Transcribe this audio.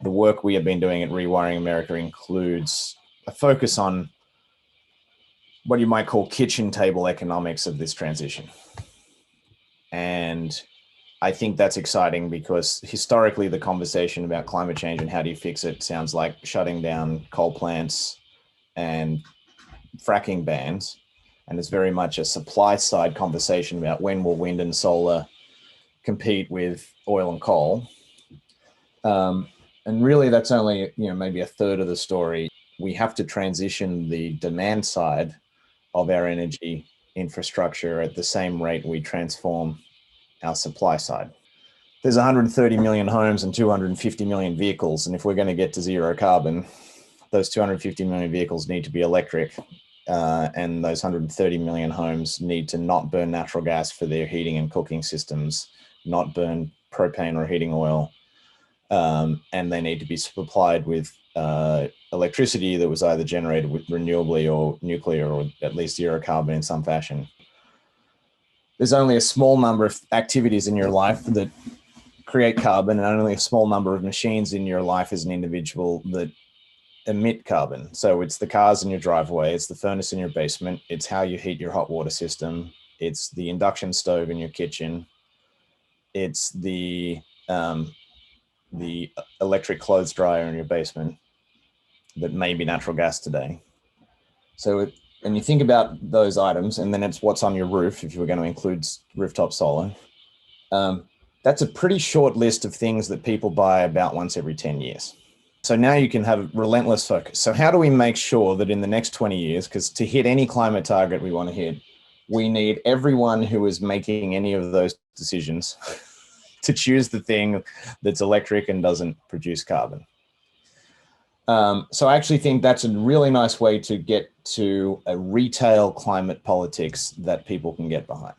the work we have been doing at Rewiring America includes a focus on what you might call kitchen table economics of this transition. And I think that's exciting because historically the conversation about climate change and how do you fix it sounds like shutting down coal plants and fracking bans. And it's very much a supply side conversation about when will wind and solar compete with oil and coal. And really that's only, maybe a third of the story. We have to transition the demand side of our energy infrastructure at the same rate we transform our supply side. There's 130 million homes and 250 million vehicles. And if we're going to get to zero carbon, those 250 million vehicles need to be electric. And those 130 million homes need to not burn natural gas for their heating and cooking systems, not burn propane or heating oil. And they need to be supplied with electricity that was either generated with renewably or nuclear or at least zero carbon in some fashion. There's only a small number of activities in your life that create carbon, and only a small number of machines in your life as an individual that emit carbon. So it's the cars in your driveway, it's the furnace in your basement, it's how you heat your hot water system, it's the induction stove in your kitchen, it's the electric clothes dryer in your basement that may be natural gas today. So when you think about those items, and then it's what's on your roof, if you were going to include rooftop solar, that's a pretty short list of things that people buy about once every 10 years. So now you can have relentless focus. So how do we make sure that in the next 20 years, because to hit any climate target we want to hit, we need everyone who is making any of those decisions to choose the thing that's electric and doesn't produce carbon. So I actually think that's a really nice way to get to a retail climate politics that people can get behind.